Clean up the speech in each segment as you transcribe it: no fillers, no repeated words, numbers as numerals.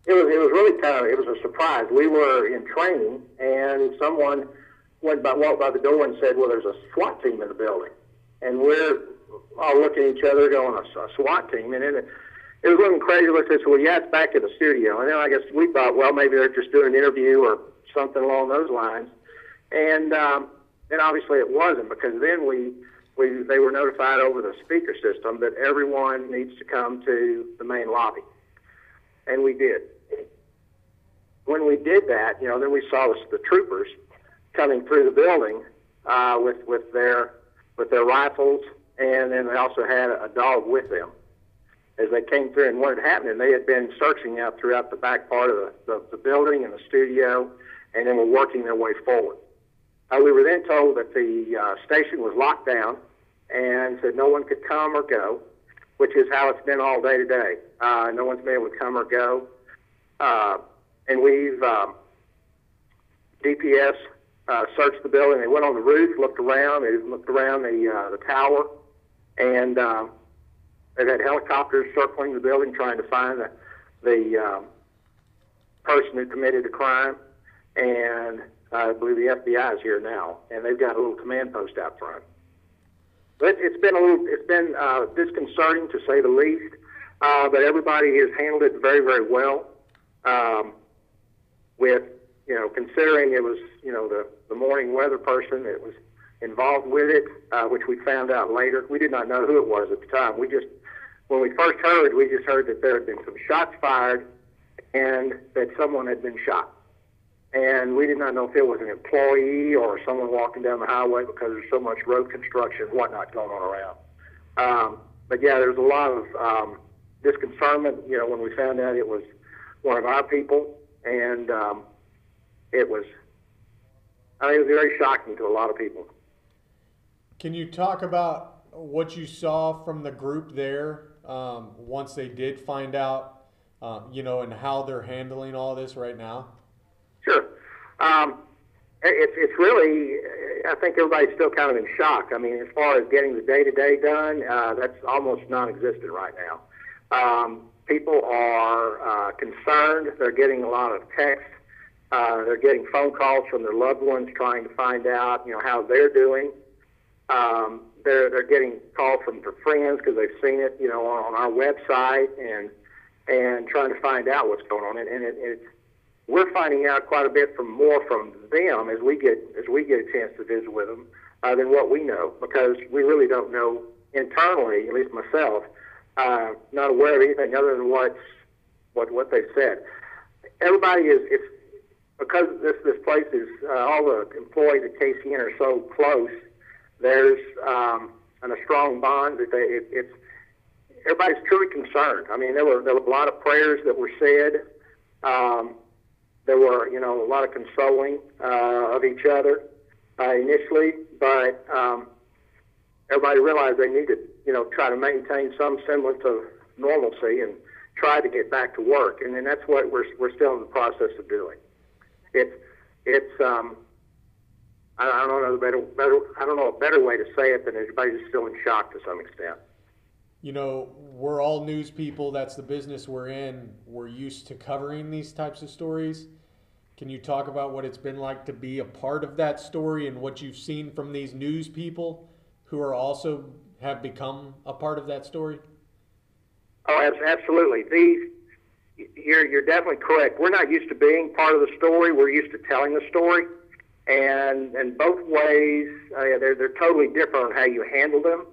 It was really kind of, it was a surprise. We were in training, and someone walked by the door and said, "Well, there's a SWAT team in the building," and we're all looking at each other, going, "A SWAT team?" And then it was looking crazy. We said, "Well, yeah, it's back in the studio." And then I guess we thought, well, maybe they're just doing an interview or something along those lines. And then obviously it wasn't, because then they were notified over the speaker system that everyone needs to come to the main lobby, and we did. When we did that, then we saw the troopers coming through the building with their rifles, and then they also had a dog with them. As they came through, and what had happened, they had been searching out throughout the back part of the building and the studio, and then were working their way forward. We were then told that the station was locked down and said no one could come or go, which is how it's been all day today. No one's been able to come or go. And we've DPS searched the building. They went on the roof, looked around. They looked around the tower, and they've had helicopters circling the building trying to find the person who committed the crime. And I believe the FBI is here now, and they've got a little command post out front. But it's been disconcerting, to say the least. But everybody has handled it very, very well. With considering it was the morning weather person that was involved with it, which we found out later. We did not know who it was at the time. When we first heard, we just heard that there had been some shots fired and that someone had been shot. And we did not know if it was an employee or someone walking down the highway, because there's so much road construction and whatnot going on around. But yeah, there's a lot of disconcernment, when we found out it was one of our people. And it was very shocking to a lot of people. Can you talk about what you saw from the group there once they did find out, and how they're handling all this right now? Sure. It's really, I think everybody's still kind of in shock. I mean, as far as getting the day-to-day done, that's almost non-existent right now. People are concerned. They're getting a lot of texts. They're getting phone calls from their loved ones trying to find out, how they're doing. They're getting calls from their friends because they've seen it, on our website, and trying to find out what's going on. And we're finding out quite a bit more from them as we get a chance to visit with them than what we know, because we really don't know internally, at least myself, not aware of anything other than what they've said. Everybody is because this place is all the employees at KCN are so close. There's a strong bond that everybody's truly concerned. I mean, there were a lot of prayers that were said. There were a lot of consoling of each other initially, but everybody realized they needed try to maintain some semblance of normalcy and try to get back to work, and then that's what we're still in the process of doing. It's I don't know a better way to say it than everybody's still in shock to some extent. We're all news people. That's the business we're in. We're used to covering these types of stories. Can you talk about what it's been like to be a part of that story and what you've seen from these news people who are also have become a part of that story? Oh, absolutely. You're definitely correct. We're not used to being part of the story. We're used to telling the story. And both ways, they're totally different on how you handle them.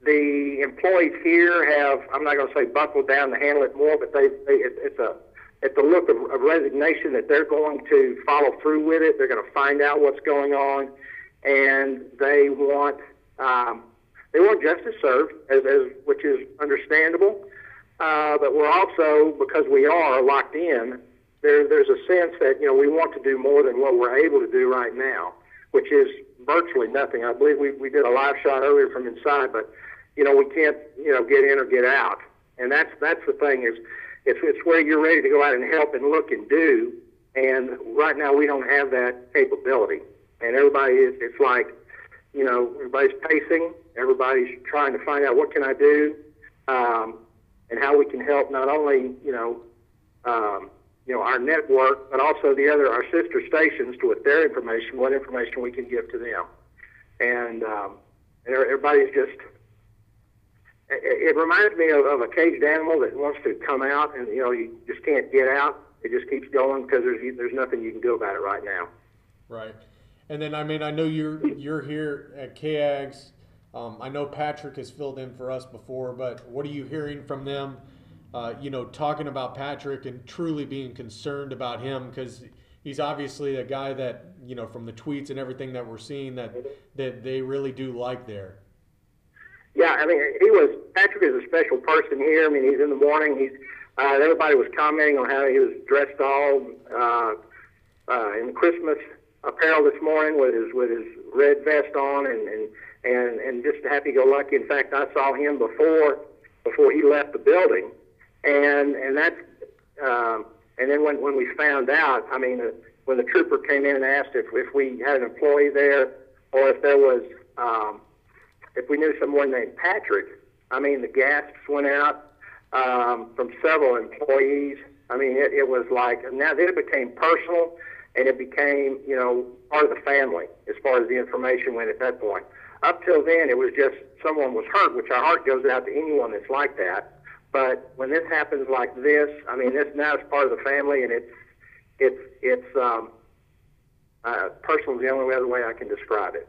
The employees here have, I'm not going to say buckled down to handle it more, but it's a look of resignation that they're going to follow through with it. They're going to find out what's going on, and they want justice served, which is understandable. But we're also, because we are locked in, there's a sense that we want to do more than what we're able to do right now, which is virtually nothing. I believe we did a live shot earlier from inside, but we can't get in or get out, and that's the thing is it's where you're ready to go out and help and look and do, and right now we don't have that capability, and it's like everybody's pacing, everybody's trying to find out what can I do, and how we can help not only our network, but also our sister stations with their information, what information we can give to them. And everybody's just, it reminds me of a caged animal that wants to come out and, you just can't get out. It just keeps going because there's nothing you can do about it right now. Right. And then, I know you're here at KAGS. I know Patrick has filled in for us before, but what are you hearing from them? Talking about Patrick and truly being concerned about him, because he's obviously a guy that, from the tweets and everything that we're seeing, that they really do like there. Yeah, Patrick is a special person here. He's in the morning. Everybody was commenting on how he was dressed all in Christmas apparel this morning with his red vest on and just happy-go-lucky. In fact, I saw him before he left the building. And that's and then when we found out, when the trooper came in and asked if we had an employee there or if there was if we knew someone named Patrick, the gasps went out from several employees. It was like, now then it became personal and it became part of the family as far as the information went at that point. Up till then, it was just someone was hurt, which our heart goes out to anyone that's like that. But when this happens like this, this now is part of the family, and it's personal is the only other way I can describe it.